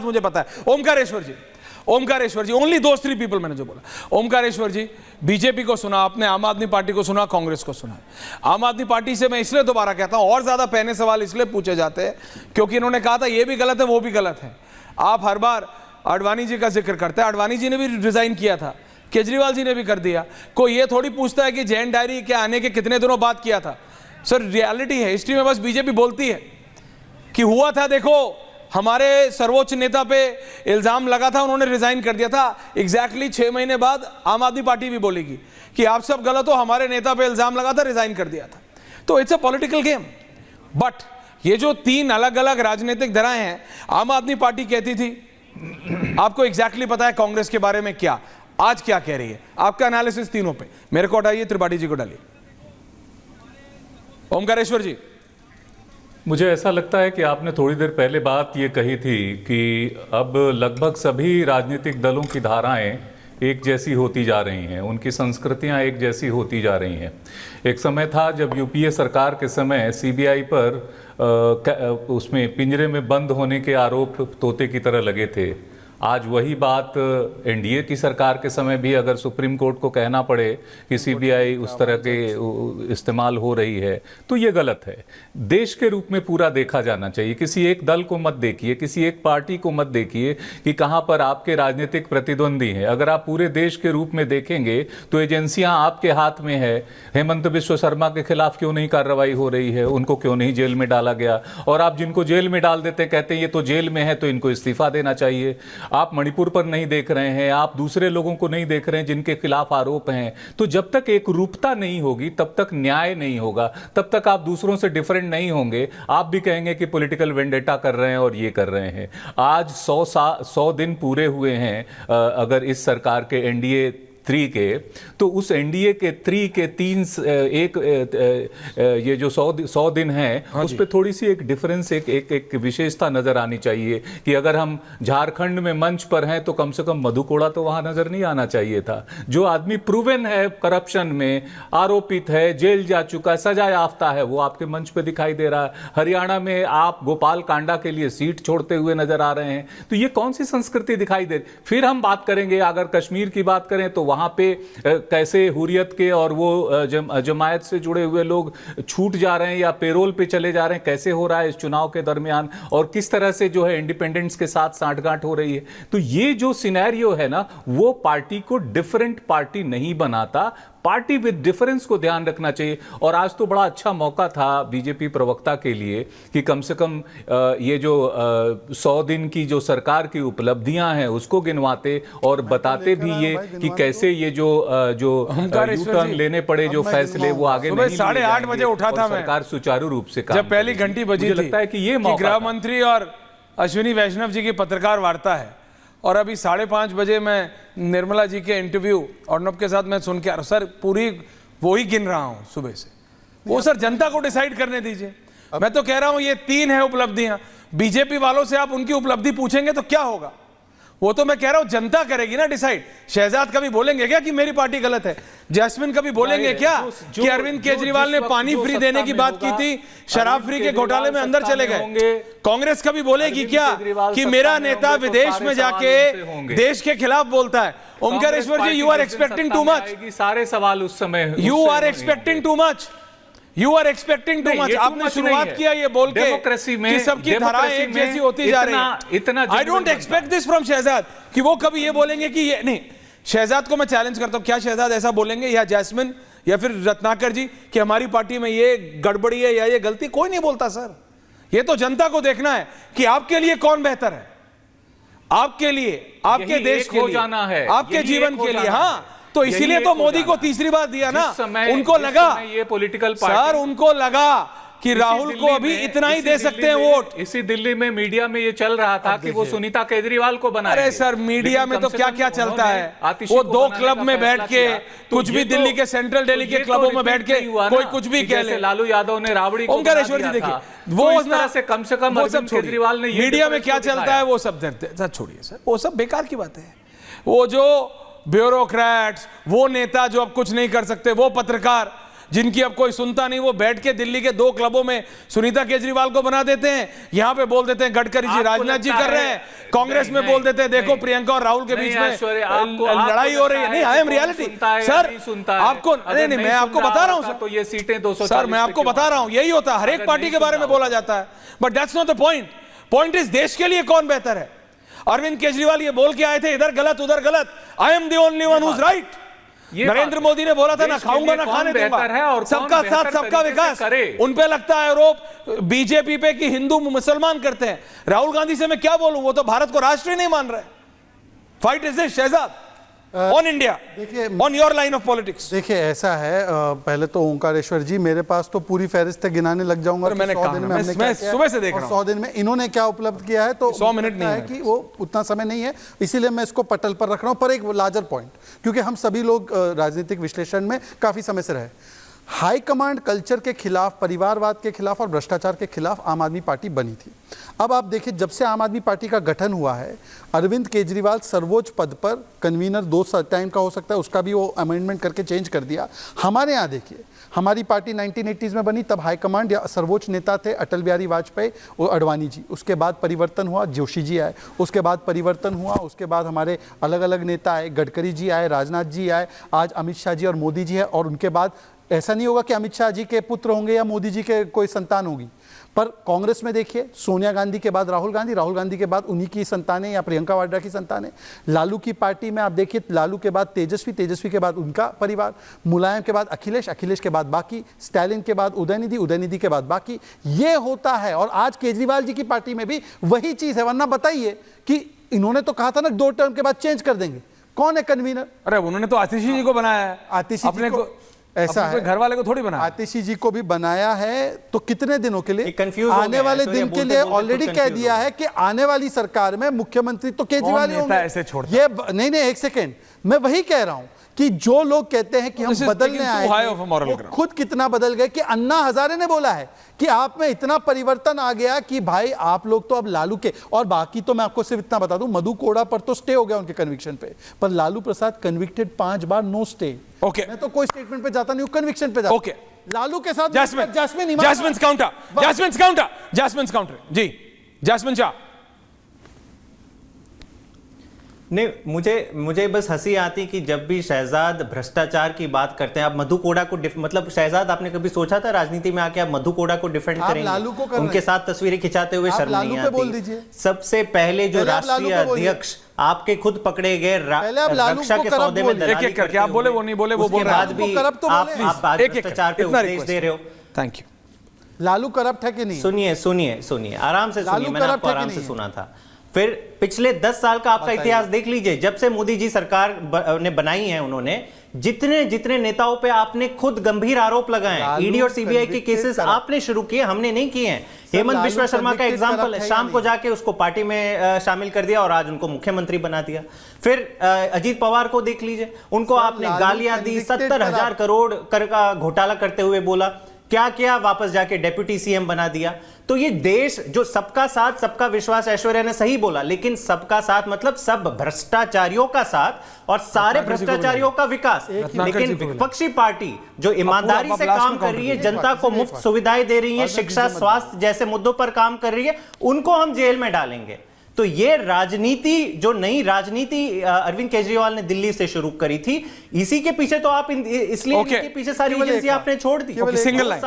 मुझे पता है। ओमकारेश्वर जी, ओनली दोस 3 पीपल मैंने जो बोला। ओमकारेश्वर जी, बीजेपी को सुना आपने, आम आदमी पार्टी को सुना, कांग्रेस को सुना। आम आदमी पार्टी से मैं इसलिए दोबारा कहता हूं, और ज्यादा पहले सवाल इसलिए पूछे जाते हैं क्योंकि इन्होंने कहा था ये भी गलत है वो भी गलत है। आप हर बार आडवाणी जी का जिक्र करते हैं, आडवाणी जी ने भी रिजाइन किया था, केजरीवाल जी ने भी कर दिया। कोई ये थोड़ी पूछता है कि जैन डायरी के आने के कितने दिनों बाद किया था। सर रियलिटी है, हिस्ट्री में बस बीजेपी बोलती है कि हुआ था, देखो हमारे सर्वोच्च नेता पे इल्जाम लगा था, उन्होंने रिजाइन कर दिया था। एग्जैक्टली 6 महीने बाद आम आदमी पार्टी भी बोलेगी कि आप सब गलत हो, हमारे नेता पे इल्जाम लगा था, रिजाइन कर दिया था। तो it's a political game. But ये जो 3 अलग अलग राजनीतिक धाराएं हैं, आम आदमी पार्टी कहती थी, आपको एग्जैक्टली पता है कांग्रेस के बारे में क्या, आज क्या कह रही है, आपका एनालिसिस तीनों पे। मेरे को हटाइए, त्रिपाठी जी को डालिए। ओमकारेश्वर जी, मुझे ऐसा लगता है कि आपने थोड़ी देर पहले बात ये कही थी कि अब लगभग सभी राजनीतिक दलों की धाराएं एक जैसी होती जा रही हैं, उनकी संस्कृतियां एक जैसी होती जा रही हैं। एक समय था जब यूपीए सरकार के समय सीबीआई पर उसमें पिंजरे में बंद होने के आरोप तोते की तरह लगे थे। आज वही बात एनडीए की सरकार के समय भी अगर सुप्रीम कोर्ट को कहना पड़े कि सीबीआई उस तरह के इस्तेमाल हो रही है तो ये गलत है। देश के रूप में पूरा देखा जाना चाहिए। किसी एक दल को मत देखिए, किसी एक पार्टी को मत देखिए कि कहाँ पर आपके राजनीतिक प्रतिद्वंदी हैं। अगर आप पूरे देश के रूप में देखेंगे तो एजेंसियां आपके हाथ में है। हेमंत बिश्व शर्मा के खिलाफ क्यों नहीं कार्रवाई हो रही है, उनको क्यों नहीं जेल में डाला गया? और आप जिनको जेल में डाल देते कहते हैं ये तो जेल में है तो इनको इस्तीफा देना चाहिए। आप मणिपुर पर नहीं देख रहे हैं, आप दूसरे लोगों को नहीं देख रहे हैं जिनके खिलाफ आरोप हैं। तो जब तक एक रूपता नहीं होगी तब तक न्याय नहीं होगा, तब तक आप दूसरों से डिफरेंट नहीं होंगे। आप भी कहेंगे कि पॉलिटिकल वेंडेटा कर रहे हैं और ये कर रहे हैं। आज 100 दिन पूरे हुए हैं अगर इस सरकार के एनडीए 3 के, तो उस एनडीए के 3 के 3 ये जो 100 दिन हैं उस पर थोड़ी सी एक डिफरेंस, एक विशेषता नजर आनी चाहिए कि अगर हम झारखंड में मंच पर हैं तो कम से कम मधु कोड़ा तो वहां नजर नहीं आना चाहिए था। जो आदमी प्रूवन है करप्शन में, आरोपित है, जेल जा चुका है, सजा याफ्ता है, वो आपके मंच पे दिखाई दे रहा है। हरियाणा में आप गोपाल कांडा के लिए सीट छोड़ते हुए नजर आ रहे हैं। तो ये कौन सी संस्कृति दिखाई दे? फिर हम बात करेंगे, अगर कश्मीर की बात करें तो वहां पे कैसे हुर्रियत के और वो जमायत से जुड़े हुए लोग छूट जा रहे हैं या पेरोल पे चले जा रहे हैं, कैसे हो रहा है इस चुनाव के दरमियान, और किस तरह से जो है इंडिपेंडेंट्स के साथ सांठगांठ हो रही है। तो ये जो सिनेरियो है ना, वो पार्टी को डिफरेंट पार्टी नहीं बनाता। पार्टी विद डिफरेंस को ध्यान रखना चाहिए। और आज तो बड़ा अच्छा मौका था बीजेपी प्रवक्ता के लिए कि कम से कम ये जो 100 दिन की जो सरकार की उपलब्धियां हैं उसको गिनवाते और बताते भी ये कि कैसे ये जो यू टर्न लेने पड़े, जो फैसले वो आगे नहीं लिए 8:30 बजे उठा था मैं, सरकार सुचारू रूप से काम जब पहली घंटी बजी थी। लगता है कि ये गृह मंत्री और अश्विनी वैष्णव जी की पत्रकार वार्ता है और अभी 5:30 बजे मैं निर्मला जी के इंटरव्यू अर्णब के साथ मैं सुन के सर पूरी वो ही गिन रहा हूं सुबह से। वो सर जनता को डिसाइड करने दीजिए। मैं तो कह रहा हूं ये 3 है उपलब्धियां। बीजेपी वालों से आप उनकी उपलब्धि पूछेंगे तो क्या होगा? वो तो मैं कह रहा हूं जनता करेगी ना डिसाइड। शहजाद कभी बोलेंगे क्या कि मेरी पार्टी गलत है? जैस्मिन कभी बोलेंगे क्या कि अरविंद केजरीवाल ने पानी फ्री देने की बात की थी, शराब फ्री के घोटाले में अंदर चले गए? कांग्रेस कभी बोलेगी क्या कि मेरा नेता विदेश में जाके देश के खिलाफ बोलता है? Omkareshwar ji, you are expecting too much. सारे सवाल उस समय you are expecting too much. You are expecting too much. आपने शुरुआत किया ये बोल के कि सबकी धाराएं एक जैसी होती जा रही है। I don't expect this from Shahzad कि वो कभी ये बोलेंगे कि ये नहीं। शहजाद को मैं चैलेंज करता हूं, क्या शहजाद ऐसा बोलेंगे या जैस्मिन या फिर रत्नाकर जी कि हमारी पार्टी में ये गड़बड़ी है या ये गलती? कोई नहीं बोलता सर। ये तो जनता को देखना है कि आपके लिए कौन बेहतर है, आपके लिए, आपके देश के लिए, आपके जीवन के लिए। हाँ, तो इसीलिए तो मोदी को तीसरी बार दिया ना। उनको लगा ये पॉलिटिकल सर, उनको लगा कि राहुल को अभी इतना ही दे सकते हैं वोट। इसी दिल्ली में मीडिया में ये चल रहा था कि वो सुनीता केजरीवाल को बनाए। अरे सर, मीडिया में तो क्या क्या चलता है। वो 2 क्लब में बैठ के कुछ भी, दिल्ली के सेंट्रल दिल्ली के क्लबों में बैठ के कोई कुछ भी कह ले। लालू यादव ने राबड़ी को ओमकारेश्वर जी देखिए, वो इस तरह से कम अरविंद केजरीवाल ने मीडिया में क्या चलता है वो सब छोड़िए सर, वो सब बेकार की बात है। वो जो ब्यूरोक्रेट्स, वो नेता जो अब कुछ नहीं कर सकते, वो पत्रकार, जिनकी अब कोई सुनता नहीं, वो बैठ के दिल्ली के 2 क्लबों में सुनीता केजरीवाल को बना देते हैं, यहां पे बोल देते हैं गडकरी जी राजनाथ जी कर रहे हैं, कांग्रेस में बोल देते हैं देखो प्रियंका और राहुल के बीच में लड़ाई हो रही है। नहीं, आई एम रियलिटी सर, आपको नहीं नहीं मैं आपको बता रहा हूं सर, तो ये सीटें 240 सर मैं आपको बता रहा हूं, यही होता है, हर एक पार्टी के बारे में बोला जाता है, but that's not the point. Point is देश के लिए कौन बेहतर है। अरविंद केजरीवाल ये बोल के आए थे इधर गलत उधर गलत, I am the only one who is right. Narendra Modi ने बोला था ना खाऊंगा ना खाने दूंगा, सबका साथ सबका विकास, उन पे लगता है आरोप बीजेपी पे कि हिंदू मुसलमान करते हैं। राहुल गांधी से मैं क्या बोलूं, वो तो भारत को राष्ट्र ही नहीं मान रहे। Fight is this Shehzad on India, देखिए on your line of politics. देखिए ऐसा है, पहले तो ओंकारेश्वर जी, मेरे पास तो पूरी फहरिस्त गिनाने लग जाऊंगा। मैंने 100 दिन में हमने मैं सुबह से देख रहा हूं 100 दिन में इन्होंने क्या उपलब्ध किया है, तो 100 मिनट नहीं है कि वो उतना समय नहीं है, इसीलिए मैं इसको पटल पर रख रहा हूं। पर एक लार्जर पॉइंट, क्योंकि हम सभी लोग राजनीतिक विश्लेषण में काफी समय से रहे, हाई कमांड कल्चर के खिलाफ, परिवारवाद के खिलाफ और भ्रष्टाचार के खिलाफ आम आदमी पार्टी बनी थी। अब आप देखिए, जब से आम आदमी पार्टी का गठन हुआ है, अरविंद केजरीवाल सर्वोच्च पद पर, कन्वीनर 2 टाइम का हो सकता है, उसका भी वो अमेंडमेंट करके चेंज कर दिया। हमारे यहाँ देखिए, हमारी पार्टी 1980s में बनी, तब हाईकमांड या सर्वोच्च नेता थे अटल बिहारी वाजपेयी और अडवाणी जी। उसके बाद परिवर्तन हुआ, जोशी जी आए, उसके बाद परिवर्तन हुआ, उसके बाद हमारे अलग अलग नेता आए, गडकरी जी आए, राजनाथ जी आए, आज अमित शाह जी और मोदी जी है। और उनके बाद ऐसा नहीं होगा कि अमित शाह जी के पुत्र होंगे या मोदी जी के कोई संतान होगी, पर कांग्रेस में देखिए, सोनिया गांधी के बाद राहुल गांधी, राहुल गांधी के बाद उन्हीं की संतानें या प्रियंका वाड्रा की संतानें। लालू की पार्टी में आप देखिए, लालू के बाद तेजस्वी, तेजस्वी के बाद उनका परिवार, मुलायम के बाद अखिलेश, अखिलेश के बाद बाकी, स्टैलिन के बाद उदयनिधि, उदयनिधि के बाद बाकी। ये होता है, और आज केजरीवाल जी की पार्टी में भी वही चीज है। वरना बताइए कि इन्होंने तो कहा था ना 2 टर्म के बाद चेंज कर देंगे, कौन है कन्वीनर? अरे उन्होंने तो आतिशी जी को बनाया है, आतिशी अपने जी को ऐसा है, घर वाले को थोड़ी बनाया। आतिशी जी को भी बनाया है, तो कितने दिनों के लिए? कंफ्यूज हो आने गया वाले है, दिन के लिए ऑलरेडी कह दिया है कि आने वाली सरकार में मुख्यमंत्री तो केजरीवाल ही होंगे। ऐसे छोड़ता ये नहीं नहीं, एक सेकेंड, मैं वही कह रहा हूं कि जो लोग कहते हैं कि हम बदलने आए हैं, वो खुद कितना बदल गए। कि अन्ना हजारे ने बोला है कि आप में इतना परिवर्तन आ गया कि भाई आप लोग तो अब लालू के, और बाकी तो मैं आपको सिर्फ इतना बता दूं, मधु कोड़ा पर तो स्टे हो गया उनके कन्विक्शन पे, पर लालू प्रसाद कन्विक्टेड 5 बार, नो स्टे। ओके, मैं तो कोई स्टेटमेंट पे जाता नहीं हूं, कन्विक्शन पे जाता। ओके, लालू के साथ जैस्मिन काउंटर जी, जैस्मिन शाह। नहीं, मुझे बस हंसी आती कि जब भी शहजाद भ्रष्टाचार की बात करते हैं, आप मधु कोड़ा को मतलब शहजाद, आपने कभी सोचा था राजनीति में आके आप मधु कोड़ा को डिफेंड करेंगे? उनके साथ तस्वीरें खिंचाते हुए शर्म नहीं आती? सबसे पहले जो राष्ट्रीय अध्यक्ष आपके खुद पकड़े गए रक्षा के सौदे में दलाली करके, आप बोले वो नहीं बोले, वो बोल रहे हैं, भी आप भ्रष्टाचार पे उपदेश दे रहे हो। Thank you. लालू करप्ट है कि नहीं? सुनिए आराम से सुनिए, मैंने आपको आराम से सुना था। फिर पिछले 10 साल का आपका इतिहास देख लीजिए, जब से मोदी जी सरकार ने बनाई है, उन्होंने जितने नेताओं पे आपने खुद गंभीर आरोप लगाए, ईडी और सीबीआई के केसेस आपने शुरू किए, हमने नहीं किए हैं। हेमंत बिश्वा शर्मा का एग्जांपल है, शाम को जाके उसको पार्टी में शामिल कर दिया और आज उनको मुख्यमंत्री बना दिया। फिर अजीत पवार को देख लीजिए, उनको आपने गालियां दी, 70,000 करोड़ कर का घोटाला करते हुए बोला, क्या किया, वापस जाके डेप्यूटी सीएम बना दिया। तो ये देश जो सबका साथ सबका विश्वास, ऐश्वर्या ने सही बोला, लेकिन सबका साथ मतलब सब भ्रष्टाचारियों का साथ और सारे भ्रष्टाचारियों का विकास। लेकिन विपक्षी पार्टी जो ईमानदारी से काम कर रही है, जनता को मुफ्त सुविधाएं दे रही है, शिक्षा, स्वास्थ्य जैसे मुद्दों पर काम कर रही है, उनको हम जेल में डालेंगे। तो ये राजनीति, जो नई राजनीति अरविंद केजरीवाल ने दिल्ली से शुरू करी थी, इसी के पीछे तो आप इसलिए इनके पीछे सारी एजेंसी आपने छोड़ दी। Single line.